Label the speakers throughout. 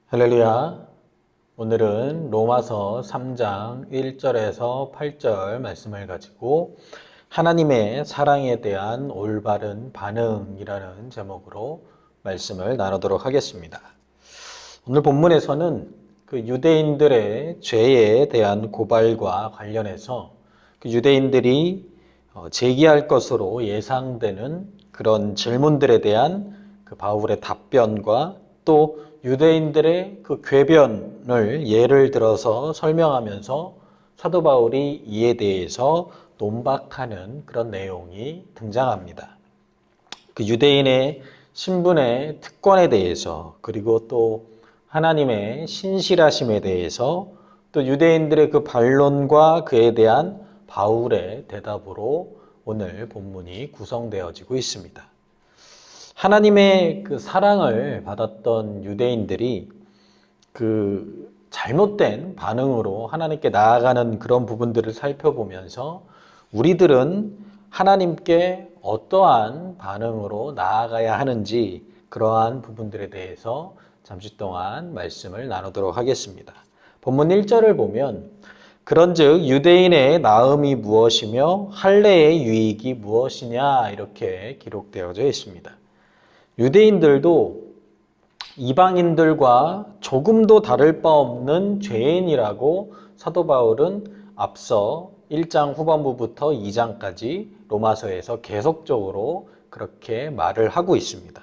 Speaker 1: 할렐루야. 오늘은 로마서 3장 1절에서 8절 말씀을 가지고 하나님의 사랑에 대한 올바른 반응이라는 제목으로 말씀을 나누도록 하겠습니다. 오늘 본문에서는 그 유대인들의 죄에 대한 고발과 관련해서 그 유대인들이 제기할 것으로 예상되는 그런 질문들에 대한 그 바울의 답변과 또 유대인들의 그 궤변을 예를 들어서 설명하면서 사도 바울이 이에 대해서 논박하는 그런 내용이 등장합니다. 그 유대인의 신분의 특권에 대해서, 그리고 또 하나님의 신실하심에 대해서, 또 유대인들의 그 반론과 그에 대한 바울의 대답으로 오늘 본문이 구성되어지고 있습니다. 하나님의 그 사랑을 받았던 유대인들이 그 잘못된 반응으로 하나님께 나아가는 그런 부분들을 살펴보면서 우리들은 하나님께 어떠한 반응으로 나아가야 하는지 그러한 부분들에 대해서 잠시 동안 말씀을 나누도록 하겠습니다. 본문 1절을 보면 그런즉 유대인의 나음이 무엇이며 할례의 유익이 무엇이냐 이렇게 기록되어져 있습니다. 유대인들도 이방인들과 조금도 다를 바 없는 죄인이라고 사도 바울은 앞서 1장 후반부부터 2장까지 로마서에서 계속적으로 그렇게 말을 하고 있습니다.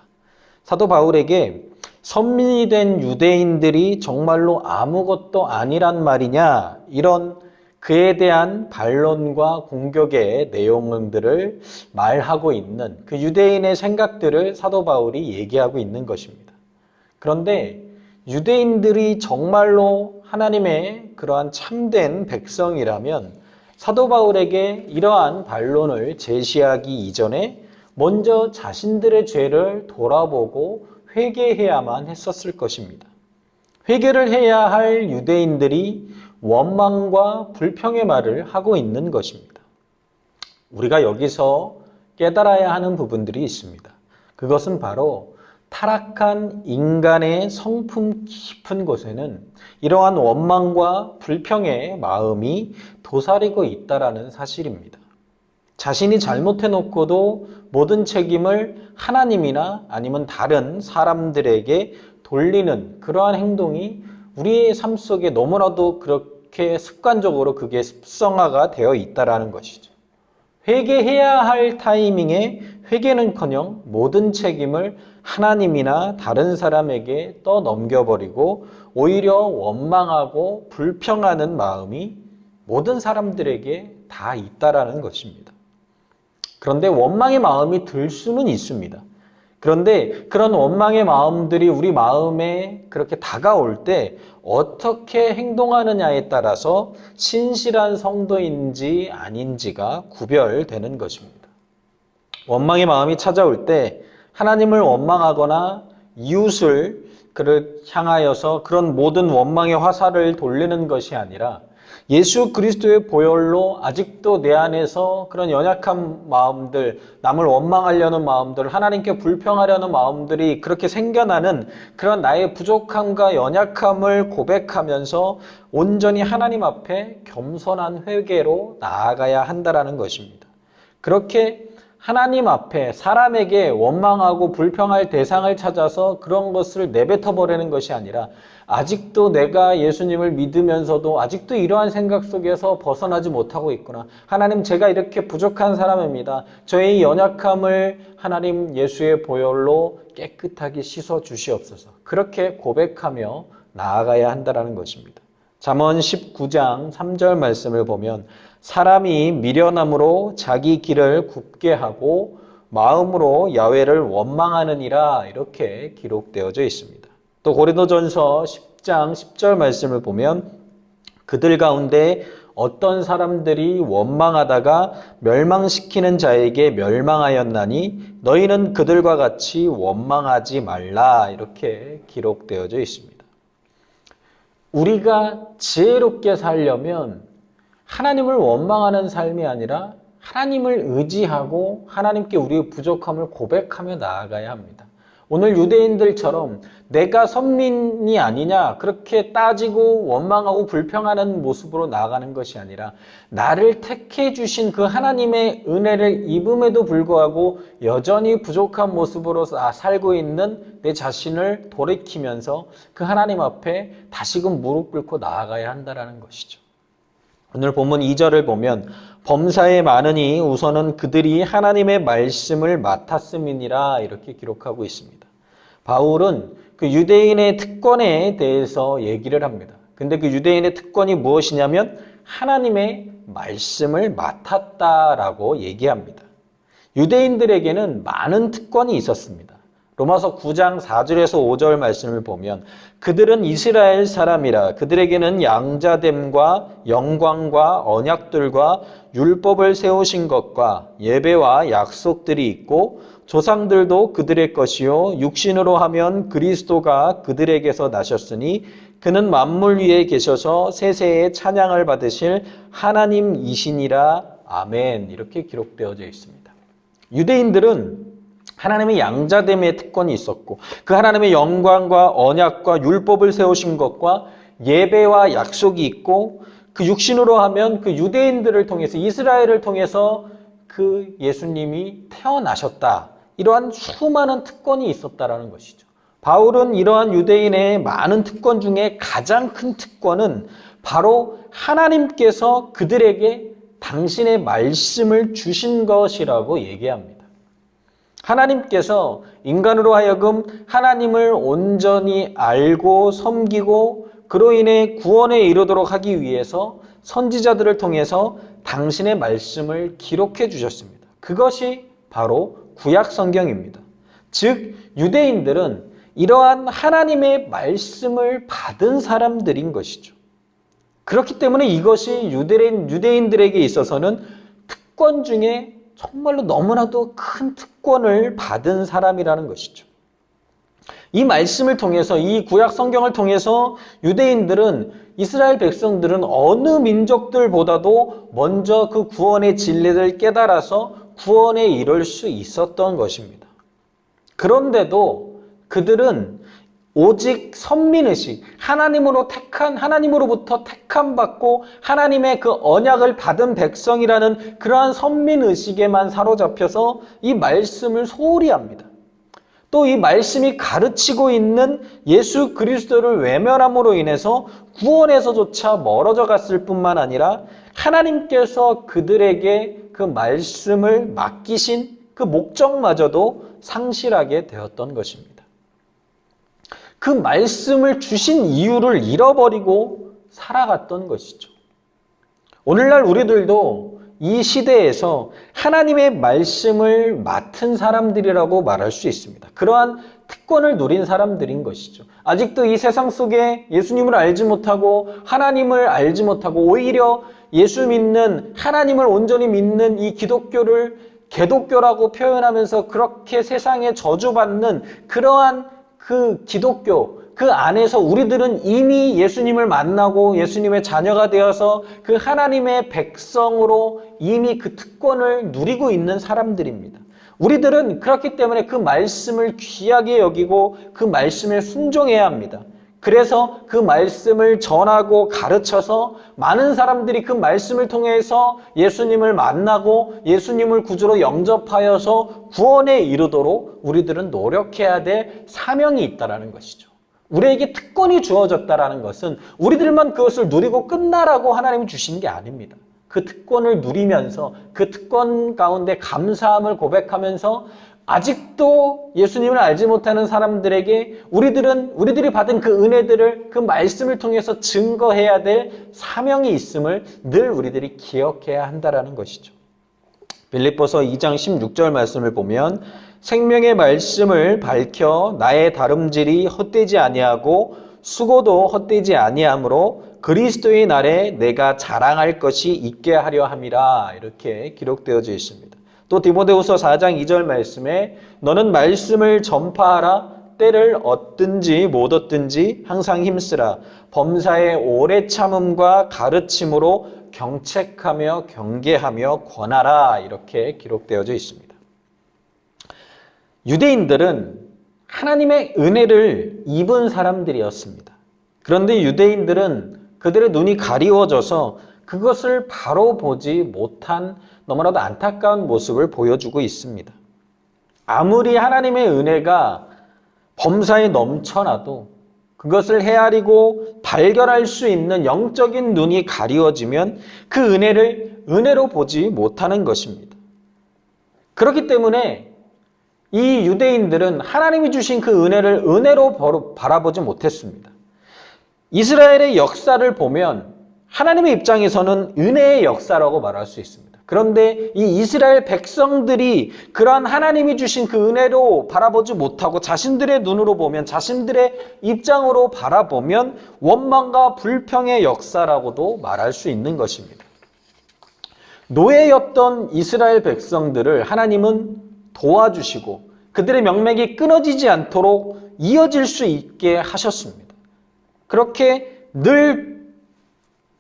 Speaker 1: 사도 바울에게 선민이 된 유대인들이 정말로 아무것도 아니란 말이냐, 이런 그에 대한 반론과 공격의 내용들을 말하고 있는 그 유대인의 생각들을 사도 바울이 얘기하고 있는 것입니다. 그런데 유대인들이 정말로 하나님의 그러한 참된 백성이라면 사도 바울에게 이러한 반론을 제시하기 이전에 먼저 자신들의 죄를 돌아보고 회개해야만 했었을 것입니다. 회개를 해야 할 유대인들이 원망과 불평의 말을 하고 있는 것입니다. 우리가 여기서 깨달아야 하는 부분들이 있습니다. 그것은 바로 타락한 인간의 성품 깊은 곳에는 이러한 원망과 불평의 마음이 도사리고 있다라는 사실입니다. 자신이 잘못해놓고도 모든 책임을 하나님이나 아니면 다른 사람들에게 돌리는 그러한 행동이 우리의 삶 속에 너무나도 그렇게 습관적으로 그게 습성화가 되어 있다라는 것이죠. 회개해야 할 타이밍에 회개는커녕 모든 책임을 하나님이나 다른 사람에게 떠넘겨버리고 오히려 원망하고 불평하는 마음이 모든 사람들에게 다 있다라는 것입니다. 그런데 원망의 마음이 들 수는 있습니다. 그런데 그런 원망의 마음들이 우리 마음에 그렇게 다가올 때 어떻게 행동하느냐에 따라서 신실한 성도인지 아닌지가 구별되는 것입니다. 원망의 마음이 찾아올 때 하나님을 원망하거나 이웃을 그를 향하여서 그런 모든 원망의 화살을 돌리는 것이 아니라 예수 그리스도의 보혈로 아직도 내 안에서 그런 연약한 마음들, 남을 원망하려는 마음들, 하나님께 불평하려는 마음들이 그렇게 생겨나는 그런 나의 부족함과 연약함을 고백하면서 온전히 하나님 앞에 겸손한 회개로 나아가야 한다라는 것입니다. 그렇게 하나님 앞에 사람에게 원망하고 불평할 대상을 찾아서 그런 것을 내뱉어 버리는 것이 아니라 아직도 내가 예수님을 믿으면서도 아직도 이러한 생각 속에서 벗어나지 못하고 있구나. 하나님, 제가 이렇게 부족한 사람입니다. 저의 연약함을 하나님 예수의 보혈로 깨끗하게 씻어 주시옵소서. 그렇게 고백하며 나아가야 한다는 것입니다. 잠언 19장 3절 말씀을 보면 사람이 미련함으로 자기 길을 굽게 하고 마음으로 야훼를 원망하느니라 이렇게 기록되어져 있습니다. 또 고린도전서 10장 10절 말씀을 보면 그들 가운데 어떤 사람들이 원망하다가 멸망시키는 자에게 멸망하였나니 너희는 그들과 같이 원망하지 말라. 이렇게 기록되어져 있습니다. 우리가 지혜롭게 살려면 하나님을 원망하는 삶이 아니라 하나님을 의지하고 하나님께 우리의 부족함을 고백하며 나아가야 합니다. 오늘 유대인들처럼 내가 선민이 아니냐 그렇게 따지고 원망하고 불평하는 모습으로 나아가는 것이 아니라 나를 택해 주신 그 하나님의 은혜를 입음에도 불구하고 여전히 부족한 모습으로 살고 있는 내 자신을 돌이키면서 그 하나님 앞에 다시금 무릎 꿇고 나아가야 한다는 것이죠. 오늘 본문 2절을 보면 범사에 많으니 우선은 그들이 하나님의 말씀을 맡았음이니라 이렇게 기록하고 있습니다. 바울은 그 유대인의 특권에 대해서 얘기를 합니다. 근데 그 유대인의 특권이 무엇이냐면 하나님의 말씀을 맡았다라고 얘기합니다. 유대인들에게는 많은 특권이 있었습니다. 로마서 9장 4절에서 5절 말씀을 보면 그들은 이스라엘 사람이라 그들에게는 양자됨과 영광과 언약들과 율법을 세우신 것과 예배와 약속들이 있고 조상들도 그들의 것이요 육신으로 하면 그리스도가 그들에게서 나셨으니 그는 만물 위에 계셔서 세세에 찬양을 받으실 하나님이시니라. 아멘. 이렇게 기록되어져 있습니다. 유대인들은 하나님의 양자됨의 특권이 있었고 그 하나님의 영광과 언약과 율법을 세우신 것과 예배와 약속이 있고 그 육신으로 하면 그 유대인들을 통해서 이스라엘을 통해서 그 예수님이 태어나셨다. 이러한 수많은 특권이 있었다라는 것이죠. 바울은 이러한 유대인의 많은 특권 중에 가장 큰 특권은 바로 하나님께서 그들에게 당신의 말씀을 주신 것이라고 얘기합니다. 하나님께서 인간으로 하여금 하나님을 온전히 알고 섬기고 그로 인해 구원에 이르도록 하기 위해서 선지자들을 통해서 당신의 말씀을 기록해 주셨습니다. 그것이 바로 구약 성경입니다. 즉 유대인들은 이러한 하나님의 말씀을 받은 사람들인 것이죠. 그렇기 때문에 이것이 유대인들에게 있어서는 특권 중에 정말로 너무나도 큰 특권을 받은 사람이라는 것이죠. 이 말씀을 통해서 이 구약 성경을 통해서 유대인들은 이스라엘 백성들은 어느 민족들보다도 먼저 그 구원의 진리를 깨달아서 구원에 이를 수 있었던 것입니다. 그런데도 그들은 오직 선민의식, 하나님으로부터 택함받고 하나님의 그 언약을 받은 백성이라는 그러한 선민의식에만 사로잡혀서 이 말씀을 소홀히 합니다. 또 이 말씀이 가르치고 있는 예수 그리스도를 외면함으로 인해서 구원에서조차 멀어져 갔을 뿐만 아니라 하나님께서 그들에게 그 말씀을 맡기신 그 목적마저도 상실하게 되었던 것입니다. 그 말씀을 주신 이유를 잃어버리고 살아갔던 것이죠. 오늘날 우리들도 이 시대에서 하나님의 말씀을 맡은 사람들이라고 말할 수 있습니다. 그러한 특권을 누린 사람들인 것이죠. 아직도 이 세상 속에 예수님을 알지 못하고 하나님을 알지 못하고 오히려 예수 믿는 하나님을 온전히 믿는 이 기독교를 개독교라고 표현하면서 그렇게 세상에 저주받는 그러한 그 기독교, 그 안에서 우리들은 이미 예수님을 만나고 예수님의 자녀가 되어서 그 하나님의 백성으로 이미 그 특권을 누리고 있는 사람들입니다. 우리들은 그렇기 때문에 그 말씀을 귀하게 여기고 그 말씀에 순종해야 합니다. 그래서 그 말씀을 전하고 가르쳐서 많은 사람들이 그 말씀을 통해서 예수님을 만나고 예수님을 구주로 영접하여서 구원에 이르도록 우리들은 노력해야 될 사명이 있다는 것이죠. 우리에게 특권이 주어졌다는 것은 우리들만 그것을 누리고 끝나라고 하나님이 주신 게 아닙니다. 그 특권을 누리면서 그 특권 가운데 감사함을 고백하면서 아직도 예수님을 알지 못하는 사람들에게 우리들이 받은 그 은혜들을 그 말씀을 통해서 증거해야 될 사명이 있음을 늘 우리들이 기억해야 한다는 것이죠. 빌립보서 2장 16절 말씀을 보면 생명의 말씀을 밝혀 나의 다름질이 헛되지 아니하고 수고도 헛되지 아니하므로 그리스도의 날에 내가 자랑할 것이 있게 하려 함이라 이렇게 기록되어져 있습니다. 또 디모데후서 4장 2절 말씀에 너는 말씀을 전파하라 때를 얻든지 못 얻든지 항상 힘쓰라 범사의 오래 참음과 가르침으로 경책하며 경계하며 권하라 이렇게 기록되어져 있습니다. 유대인들은 하나님의 은혜를 입은 사람들이었습니다. 그런데 유대인들은 그들의 눈이 가리워져서 그것을 바로 보지 못한 너무나도 안타까운 모습을 보여주고 있습니다. 아무리 하나님의 은혜가 범사에 넘쳐나도 그것을 헤아리고 발견할 수 있는 영적인 눈이 가리워지면 그 은혜를 은혜로 보지 못하는 것입니다. 그렇기 때문에 이 유대인들은 하나님이 주신 그 은혜를 은혜로 바라보지 못했습니다. 이스라엘의 역사를 보면 하나님의 입장에서는 은혜의 역사라고 말할 수 있습니다. 그런데 이 이스라엘 백성들이 그러한 하나님이 주신 그 은혜로 바라보지 못하고 자신들의 눈으로 보면, 자신들의 입장으로 바라보면 원망과 불평의 역사라고도 말할 수 있는 것입니다. 노예였던 이스라엘 백성들을 하나님은 도와주시고 그들의 명맥이 끊어지지 않도록 이어질 수 있게 하셨습니다. 그렇게 늘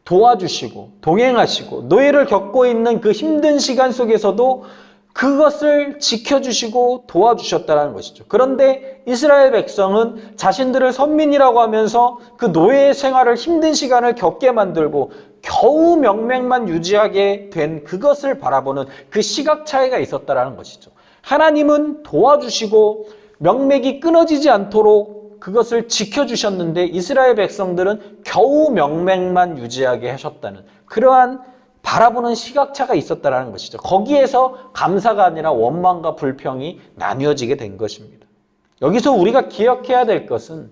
Speaker 1: 도와주시고 동행하시고 노예를 겪고 있는 그 힘든 시간 속에서도 그것을 지켜주시고 도와주셨다는 것이죠. 그런데 이스라엘 백성은 자신들을 선민이라고 하면서 그 노예의 생활을 힘든 시간을 겪게 만들고 겨우 명맥만 유지하게 된 그것을 바라보는 그 시각 차이가 있었다는 것이죠. 하나님은 도와주시고 명맥이 끊어지지 않도록 그것을 지켜주셨는데 이스라엘 백성들은 겨우 명맥만 유지하게 하셨다는 그러한 바라보는 시각차가 있었다는 것이죠. 거기에서 감사가 아니라 원망과 불평이 나뉘어지게 된 것입니다. 여기서 우리가 기억해야 될 것은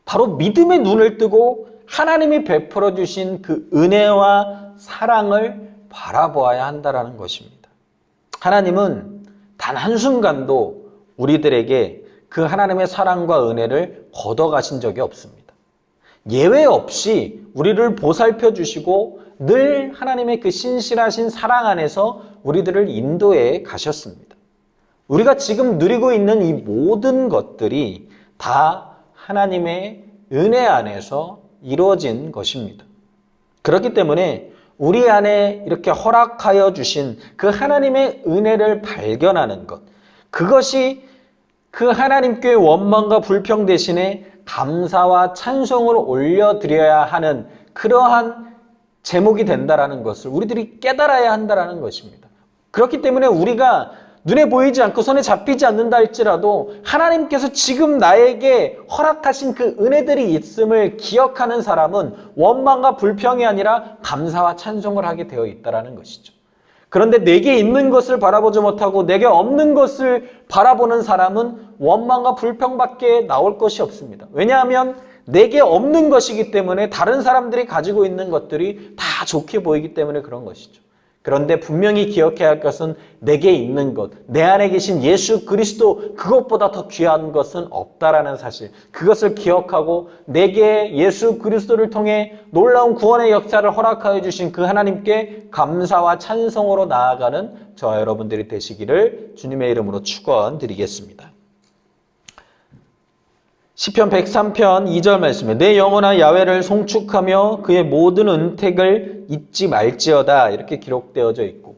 Speaker 1: 바로 믿음의 눈을 뜨고 하나님이 베풀어 주신 그 은혜와 사랑을 바라보아야 한다는 것입니다. 하나님은 단 한순간도 우리들에게 그 하나님의 사랑과 은혜를 걷어가신 적이 없습니다. 예외 없이 우리를 보살펴 주시고 늘 하나님의 그 신실하신 사랑 안에서 우리들을 인도해 가셨습니다. 우리가 지금 누리고 있는 이 모든 것들이 다 하나님의 은혜 안에서 이루어진 것입니다. 그렇기 때문에 우리 안에 이렇게 허락하여 주신 그 하나님의 은혜를 발견하는 것, 그것이 그 하나님께 원망과 불평 대신에 감사와 찬송을 올려드려야 하는 그러한 제목이 된다라는 것을 우리들이 깨달아야 한다라는 것입니다. 그렇기 때문에 우리가 눈에 보이지 않고 손에 잡히지 않는다 할지라도 하나님께서 지금 나에게 허락하신 그 은혜들이 있음을 기억하는 사람은 원망과 불평이 아니라 감사와 찬송을 하게 되어 있다라는 것이죠. 그런데 내게 있는 것을 바라보지 못하고 내게 없는 것을 바라보는 사람은 원망과 불평밖에 나올 것이 없습니다. 왜냐하면 내게 없는 것이기 때문에 다른 사람들이 가지고 있는 것들이 다 좋게 보이기 때문에 그런 것이죠. 그런데 분명히 기억해야 할 것은 내게 있는 것, 내 안에 계신 예수 그리스도, 그것보다 더 귀한 것은 없다라는 사실, 그것을 기억하고 내게 예수 그리스도를 통해 놀라운 구원의 역사를 허락하여 주신 그 하나님께 감사와 찬송으로 나아가는 저와 여러분들이 되시기를 주님의 이름으로 축원드리겠습니다. 시편 103편 2절 말씀에 내 영혼아 야훼를 송축하며 그의 모든 은택을 잊지 말지어다 이렇게 기록되어져 있고,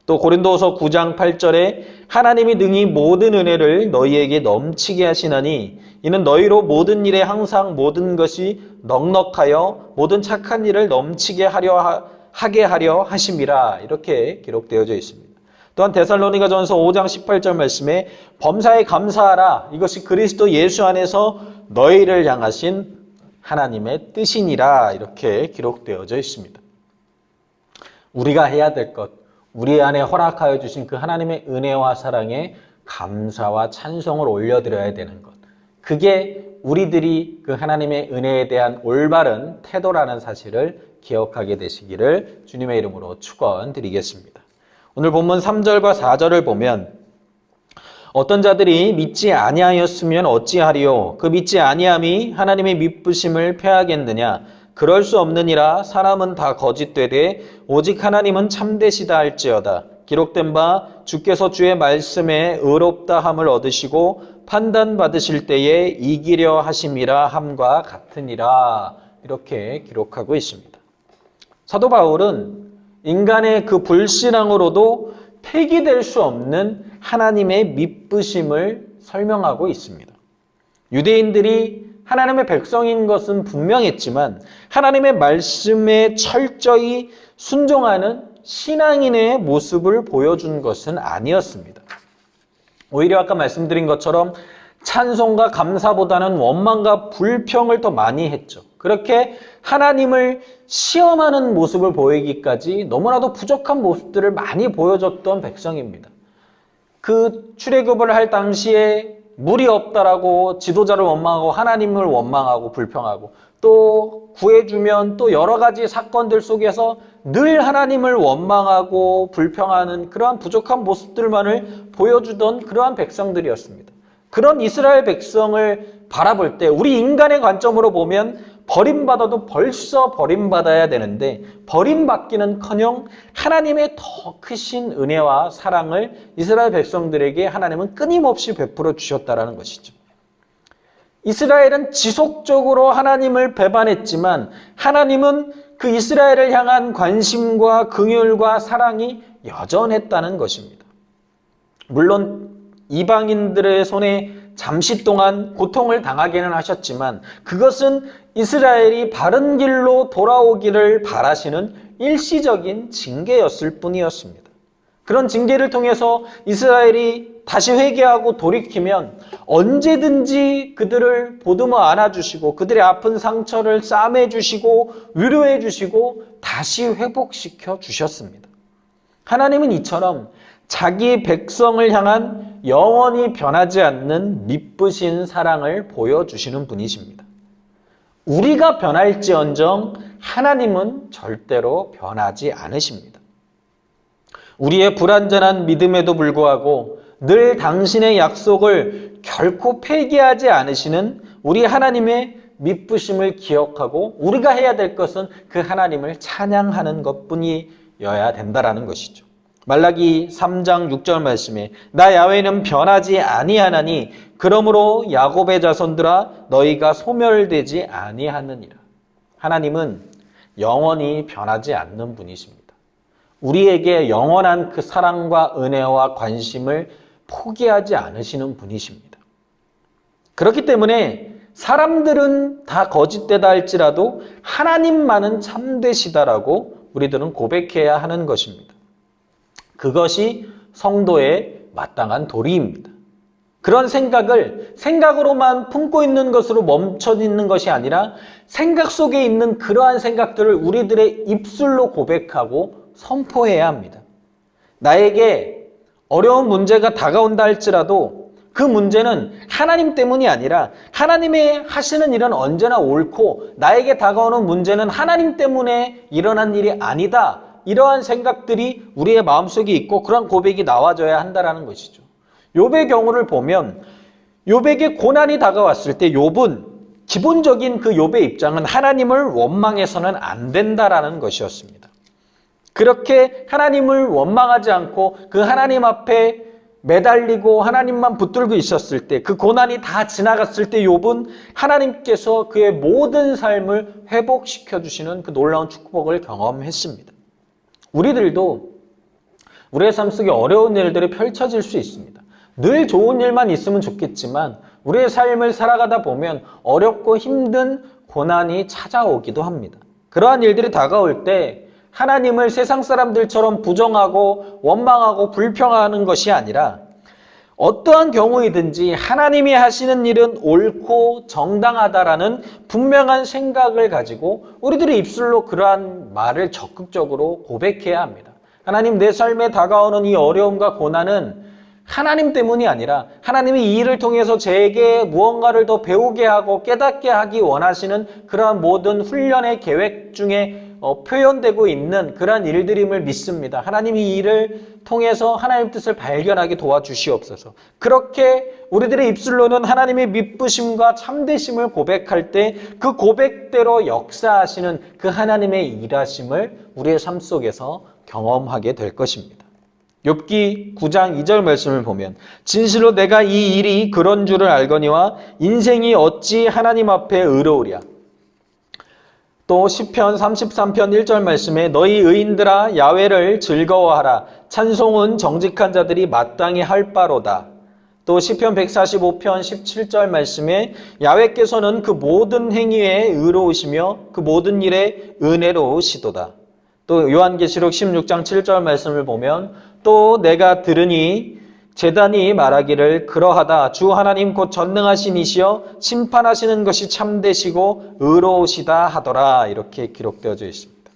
Speaker 1: 또 고린도후서 9장 8절에 하나님이 능히 모든 은혜를 너희에게 넘치게 하시나니 이는 너희로 모든 일에 항상 모든 것이 넉넉하여 모든 착한 일을 넘치게 하게 하려 하심이라 이렇게 기록되어져 있습니다. 또한 데살로니가전서 5장 18절 말씀에 범사에 감사하라 이것이 그리스도 예수 안에서 너희를 향하신 하나님의 뜻이니라 이렇게 기록되어져 있습니다. 우리가 해야 될 것, 우리 안에 허락하여 주신 그 하나님의 은혜와 사랑에 감사와 찬송을 올려드려야 되는 것, 그게 우리들이 그 하나님의 은혜에 대한 올바른 태도라는 사실을 기억하게 되시기를 주님의 이름으로 축원드리겠습니다. 오늘 본문 3절과 4절을 보면 어떤 자들이 믿지 아니하였으면 어찌하리요 그 믿지 아니함이 하나님의 미쁘심을 패하겠느냐 그럴 수 없느니라. 사람은 다 거짓되되 오직 하나님은 참되시다 할지어다. 기록된 바 주께서 주의 말씀에 의롭다 함을 얻으시고 판단받으실 때에 이기려 하심이라 함과 같으니라. 이렇게 기록하고 있습니다. 사도 바울은 인간의 그 불신앙으로도 폐기될 수 없는 하나님의 미쁘심을 설명하고 있습니다. 유대인들이 하나님의 백성인 것은 분명했지만 하나님의 말씀에 철저히 순종하는 신앙인의 모습을 보여준 것은 아니었습니다. 오히려 아까 말씀드린 것처럼 찬송과 감사보다는 원망과 불평을 더 많이 했죠. 그렇게 하나님을 시험하는 모습을 보이기까지 너무나도 부족한 모습들을 많이 보여줬던 백성입니다. 그 출애굽을 할 당시에 물이 없다라고 지도자를 원망하고 하나님을 원망하고 불평하고 또 구해주면 또 여러 가지 사건들 속에서 늘 하나님을 원망하고 불평하는 그러한 부족한 모습들만을 보여주던 그러한 백성들이었습니다. 그런 이스라엘 백성을 바라볼 때 우리 인간의 관점으로 보면 버림받아도 벌써 버림받아야 되는데 버림받기는커녕 하나님의 더 크신 은혜와 사랑을 이스라엘 백성들에게 하나님은 끊임없이 베풀어 주셨다는 것이죠. 이스라엘은 지속적으로 하나님을 배반했지만 하나님은 그 이스라엘을 향한 관심과 긍휼과 사랑이 여전했다는 것입니다. 물론 이방인들의 손에 잠시 동안 고통을 당하기는 하셨지만 그것은 이스라엘이 바른 길로 돌아오기를 바라시는 일시적인 징계였을 뿐이었습니다. 그런 징계를 통해서 이스라엘이 다시 회개하고 돌이키면 언제든지 그들을 보듬어 안아주시고 그들의 아픈 상처를 싸매주시고 위로해 주시고 다시 회복시켜 주셨습니다. 하나님은 이처럼 자기 백성을 향한 영원히 변하지 않는 미쁘신 사랑을 보여주시는 분이십니다. 우리가 변할지언정 하나님은 절대로 변하지 않으십니다. 우리의 불완전한 믿음에도 불구하고 늘 당신의 약속을 결코 폐기하지 않으시는 우리 하나님의 미쁘심을 기억하고 우리가 해야 될 것은 그 하나님을 찬양하는 것뿐이어야 된다라는 것이죠. 말라기 3장 6절 말씀에 나 야훼는 변하지 아니하나니 그러므로 야곱의 자손들아 너희가 소멸되지 아니하느니라. 하나님은 영원히 변하지 않는 분이십니다. 우리에게 영원한 그 사랑과 은혜와 관심을 포기하지 않으시는 분이십니다. 그렇기 때문에 사람들은 다 거짓되다 할지라도 하나님만은 참되시다라고 우리들은 고백해야 하는 것입니다. 그것이 성도의 마땅한 도리입니다. 그런 생각으로만 품고 있는 것으로 멈춰 있는 것이 아니라 생각 속에 있는 그러한 생각들을 우리들의 입술로 고백하고 선포해야 합니다. 나에게 어려운 문제가 다가온다 할지라도 그 문제는 하나님 때문이 아니라 하나님의 하시는 일은 언제나 옳고 나에게 다가오는 문제는 하나님 때문에 일어난 일이 아니다. 이러한 생각들이 우리의 마음속에 있고 그런 고백이 나와줘야 한다는 것이죠. 욥의 경우를 보면 욥에게 고난이 다가왔을 때 욥은 기본적인 그 욥의 입장은 하나님을 원망해서는 안 된다라는 것이었습니다. 그렇게 하나님을 원망하지 않고 그 하나님 앞에 매달리고 하나님만 붙들고 있었을 때 그 고난이 다 지나갔을 때 욥은 하나님께서 그의 모든 삶을 회복시켜 주시는 그 놀라운 축복을 경험했습니다. 우리들도 우리의 삶 속에 어려운 일들이 펼쳐질 수 있습니다. 늘 좋은 일만 있으면 좋겠지만 우리의 삶을 살아가다 보면 어렵고 힘든 고난이 찾아오기도 합니다. 그러한 일들이 다가올 때 하나님을 세상 사람들처럼 부정하고 원망하고 불평하는 것이 아니라 어떠한 경우이든지 하나님이 하시는 일은 옳고 정당하다라는 분명한 생각을 가지고 우리들의 입술로 그러한 말을 적극적으로 고백해야 합니다. 하나님, 내 삶에 다가오는 이 어려움과 고난은 하나님 때문이 아니라 하나님이 이 일을 통해서 제게 무언가를 더 배우게 하고 깨닫게 하기 원하시는 그러한 모든 훈련의 계획 중에 표현되고 있는 그러한 일들임을 믿습니다. 하나님이 이 일을 통해서 하나님 뜻을 발견하게 도와주시옵소서. 그렇게 우리들의 입술로는 하나님의 미쁘심과 참되심을 고백할 때 그 고백대로 역사하시는 그 하나님의 일하심을 우리의 삶 속에서 경험하게 될 것입니다. 욥기 9장 2절 말씀을 보면 진실로 내가 이 일이 그런 줄을 알거니와 인생이 어찌 하나님 앞에 의로우랴. 또 시편 33편 1절 말씀에 너희 의인들아 야훼를 즐거워하라. 찬송은 정직한 자들이 마땅히 할 바로다. 또 시편 145편 17절 말씀에 야훼께서는 그 모든 행위에 의로우시며 그 모든 일에 은혜로우시도다. 또 요한계시록 16장 7절 말씀을 보면 또 내가 들으니 제단이 말하기를 그러하다. 주 하나님 곧 전능하신 이시여 심판하시는 것이 참되시고 의로우시다 하더라. 이렇게 기록되어져 있습니다.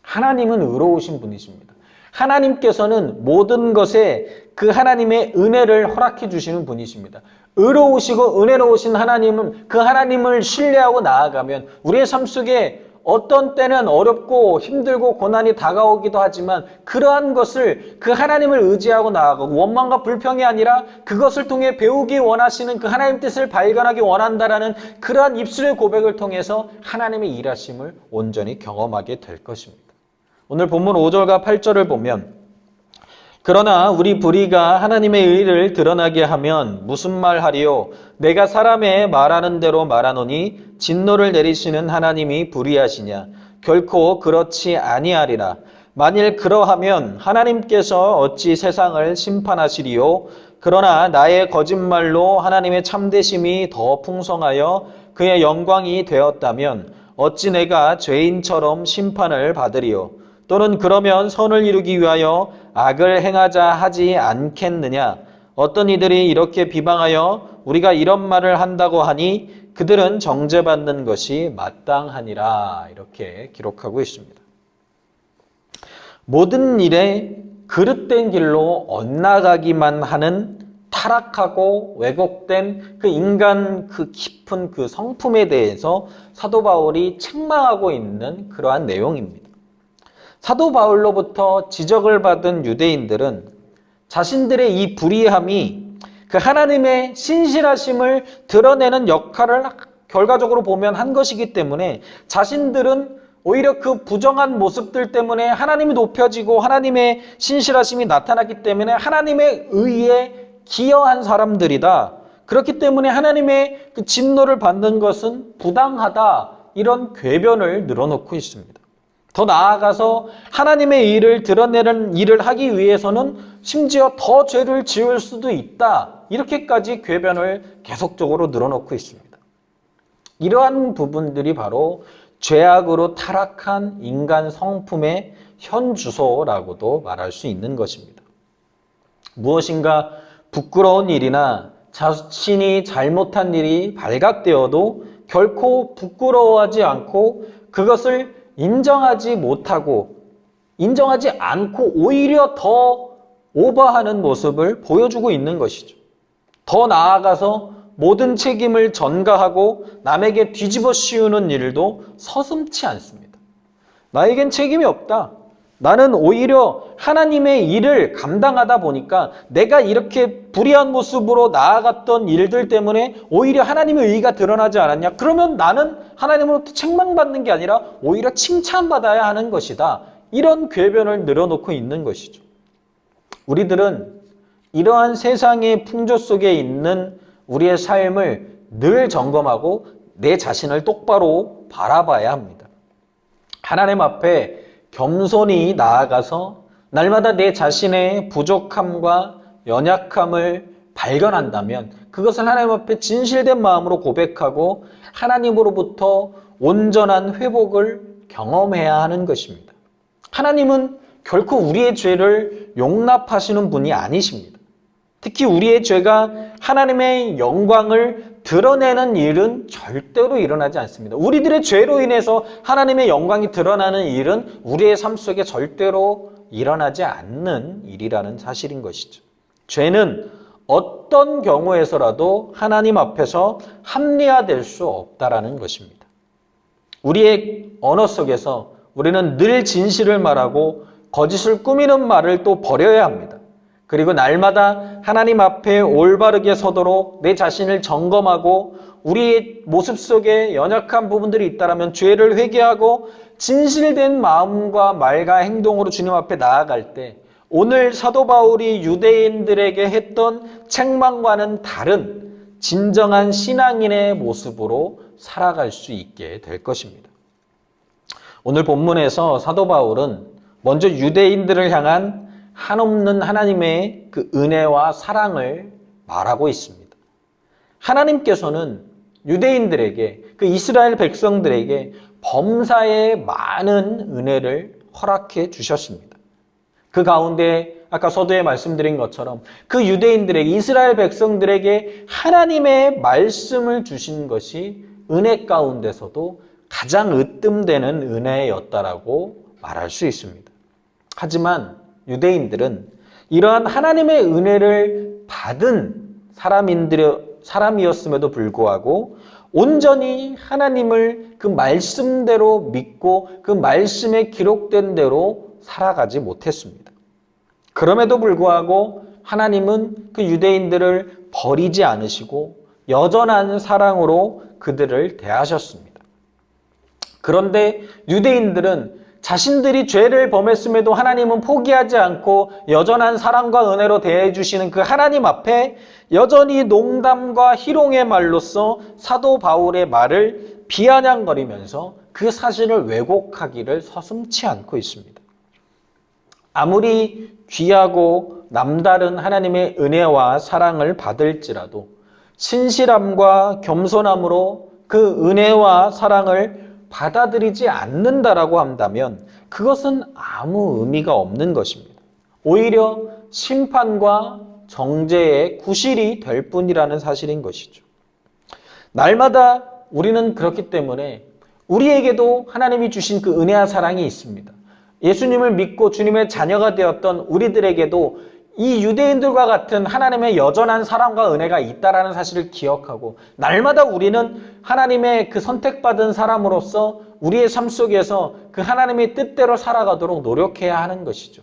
Speaker 1: 하나님은 의로우신 분이십니다. 하나님께서는 모든 것에 그 하나님의 은혜를 허락해 주시는 분이십니다. 의로우시고 은혜로우신 하나님은 그 하나님을 신뢰하고 나아가면 우리의 삶 속에 어떤 때는 어렵고 힘들고 고난이 다가오기도 하지만 그러한 것을 그 하나님을 의지하고 나아가고 원망과 불평이 아니라 그것을 통해 배우기 원하시는 그 하나님 뜻을 발견하기 원한다라는 그러한 입술의 고백을 통해서 하나님의 일하심을 온전히 경험하게 될 것입니다. 오늘 본문 5절과 8절을 보면 그러나 우리 불의가 하나님의 의를 드러나게 하면 무슨 말 하리요? 내가 사람의 말하는 대로 말하노니 진노를 내리시는 하나님이 불의하시냐? 결코 그렇지 아니하리라. 만일 그러하면 하나님께서 어찌 세상을 심판하시리요? 그러나 나의 거짓말로 하나님의 참되심이 더 풍성하여 그의 영광이 되었다면 어찌 내가 죄인처럼 심판을 받으리요? 또는 그러면 선을 이루기 위하여 악을 행하자 하지 않겠느냐? 어떤 이들이 이렇게 비방하여 우리가 이런 말을 한다고 하니 그들은 정죄받는 것이 마땅하니라. 이렇게 기록하고 있습니다. 모든 일에 그릇된 길로 엇나가기만 하는 타락하고 왜곡된 그 인간 그 깊은 그 성품에 대해서 사도 바울이 책망하고 있는 그러한 내용입니다. 사도 바울로부터 지적을 받은 유대인들은 자신들의 이 불의함이 그 하나님의 신실하심을 드러내는 역할을 결과적으로 보면 한 것이기 때문에 자신들은 오히려 그 부정한 모습들 때문에 하나님이 높여지고 하나님의 신실하심이 나타났기 때문에 하나님의 의에 기여한 사람들이다. 그렇기 때문에 하나님의 그 진노를 받는 것은 부당하다. 이런 궤변을 늘어놓고 있습니다. 더 나아가서 하나님의 일을 드러내는 일을 하기 위해서는 심지어 더 죄를 지을 수도 있다. 이렇게까지 궤변을 계속적으로 늘어놓고 있습니다. 이러한 부분들이 바로 죄악으로 타락한 인간 성품의 현주소라고도 말할 수 있는 것입니다. 무엇인가 부끄러운 일이나 자신이 잘못한 일이 발각되어도 결코 부끄러워하지 않고 그것을 인정하지 못하고 인정하지 않고 오히려 더 오버하는 모습을 보여주고 있는 것이죠. 더 나아가서 모든 책임을 전가하고 남에게 뒤집어 씌우는 일도 서슴지 않습니다. 나에겐 책임이 없다. 나는 오히려 하나님의 일을 감당하다 보니까 내가 이렇게 불의한 모습으로 나아갔던 일들 때문에 오히려 하나님의 의의가 드러나지 않았냐? 그러면 나는 하나님으로부터 책망받는 게 아니라 오히려 칭찬받아야 하는 것이다. 이런 궤변을 늘어놓고 있는 것이죠. 우리들은 이러한 세상의 풍조 속에 있는 우리의 삶을 늘 점검하고 내 자신을 똑바로 바라봐야 합니다. 하나님 앞에 겸손히 나아가서 날마다 내 자신의 부족함과 연약함을 발견한다면 그것을 하나님 앞에 진실된 마음으로 고백하고 하나님으로부터 온전한 회복을 경험해야 하는 것입니다. 하나님은 결코 우리의 죄를 용납하시는 분이 아니십니다. 특히 우리의 죄가 하나님의 영광을 드러내는 일은 절대로 일어나지 않습니다. 우리들의 죄로 인해서 하나님의 영광이 드러나는 일은 우리의 삶 속에 절대로 일어나지 않는 일이라는 사실인 것이죠. 죄는 어떤 경우에서라도 하나님 앞에서 합리화될 수 없다라는 것입니다. 우리의 언어 속에서 우리는 늘 진실을 말하고 거짓을 꾸미는 말을 또 버려야 합니다. 그리고 날마다 하나님 앞에 올바르게 서도록 내 자신을 점검하고 우리의 모습 속에 연약한 부분들이 있다면 죄를 회개하고 진실된 마음과 말과 행동으로 주님 앞에 나아갈 때 오늘 사도 바울이 유대인들에게 했던 책망과는 다른 진정한 신앙인의 모습으로 살아갈 수 있게 될 것입니다. 오늘 본문에서 사도 바울은 먼저 유대인들을 향한 한없는 하나님의 그 은혜와 사랑을 말하고 있습니다. 하나님께서는 유대인들에게, 그 이스라엘 백성들에게 범사에 많은 은혜를 허락해 주셨습니다. 그 가운데 아까 서두에 말씀드린 것처럼 그 유대인들에게, 이스라엘 백성들에게 하나님의 말씀을 주신 것이 은혜 가운데서도 가장 으뜸되는 은혜였다라고 말할 수 있습니다. 하지만 유대인들은 이러한 하나님의 은혜를 받은 사람이었음에도 불구하고 온전히 하나님을 그 말씀대로 믿고 그 말씀에 기록된 대로 살아가지 못했습니다. 그럼에도 불구하고 하나님은 그 유대인들을 버리지 않으시고 여전한 사랑으로 그들을 대하셨습니다. 그런데 유대인들은 자신들이 죄를 범했음에도 하나님은 포기하지 않고 여전한 사랑과 은혜로 대해주시는 그 하나님 앞에 여전히 농담과 희롱의 말로써 사도 바울의 말을 비아냥거리면서 그 사실을 왜곡하기를 서슴지 않고 있습니다. 아무리 귀하고 남다른 하나님의 은혜와 사랑을 받을지라도 신실함과 겸손함으로 그 은혜와 사랑을 받아들이지 않는다라고 한다면 그것은 아무 의미가 없는 것입니다. 오히려 심판과 정죄의 구실이 될 뿐이라는 사실인 것이죠. 날마다 우리는 그렇기 때문에 우리에게도 하나님이 주신 그 은혜와 사랑이 있습니다. 예수님을 믿고 주님의 자녀가 되었던 우리들에게도 이 유대인들과 같은 하나님의 여전한 사랑과 은혜가 있다라는 사실을 기억하고 날마다 우리는 하나님의 그 선택받은 사람으로서 우리의 삶 속에서 그 하나님의 뜻대로 살아가도록 노력해야 하는 것이죠.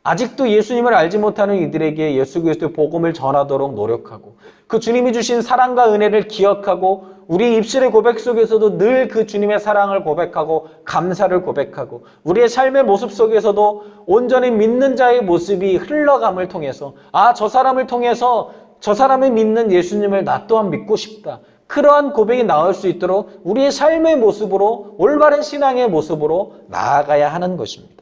Speaker 1: 아직도 예수님을 알지 못하는 이들에게 예수 그리스도의 복음을 전하도록 노력하고 그 주님이 주신 사랑과 은혜를 기억하고 우리 입술의 고백 속에서도 늘 그 주님의 사랑을 고백하고 감사를 고백하고 우리의 삶의 모습 속에서도 온전히 믿는 자의 모습이 흘러감을 통해서 저 사람을 통해서 저 사람이 믿는 예수님을 나 또한 믿고 싶다. 그러한 고백이 나올 수 있도록 우리의 삶의 모습으로 올바른 신앙의 모습으로 나아가야 하는 것입니다.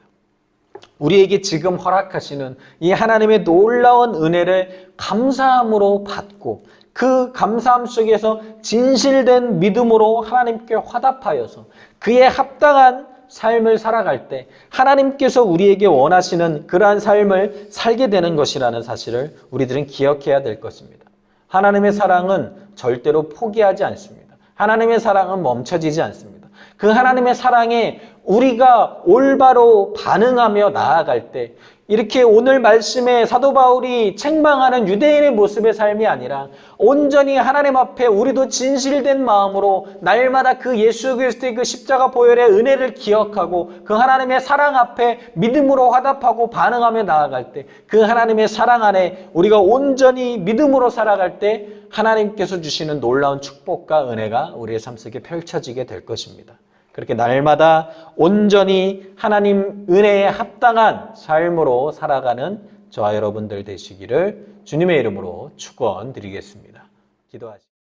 Speaker 1: 우리에게 지금 허락하시는 이 하나님의 놀라운 은혜를 감사함으로 받고 그 감사함 속에서 진실된 믿음으로 하나님께 화답하여서 그에 합당한 삶을 살아갈 때 하나님께서 우리에게 원하시는 그러한 삶을 살게 되는 것이라는 사실을 우리들은 기억해야 될 것입니다. 하나님의 사랑은 절대로 포기하지 않습니다. 하나님의 사랑은 멈춰지지 않습니다. 그 하나님의 사랑에 우리가 올바로 반응하며 나아갈 때 이렇게 오늘 말씀에 사도 바울이 책망하는 유대인의 모습의 삶이 아니라 온전히 하나님 앞에 우리도 진실된 마음으로 날마다 그 예수 그리스도의 그 십자가 보혈의 은혜를 기억하고 그 하나님의 사랑 앞에 믿음으로 화답하고 반응하며 나아갈 때 그 하나님의 사랑 안에 우리가 온전히 믿음으로 살아갈 때 하나님께서 주시는 놀라운 축복과 은혜가 우리의 삶 속에 펼쳐지게 될 것입니다. 그렇게 날마다 온전히 하나님 은혜에 합당한 삶으로 살아가는 저와 여러분들 되시기를 주님의 이름으로 축원드리겠습니다. 기도하시겠습니다.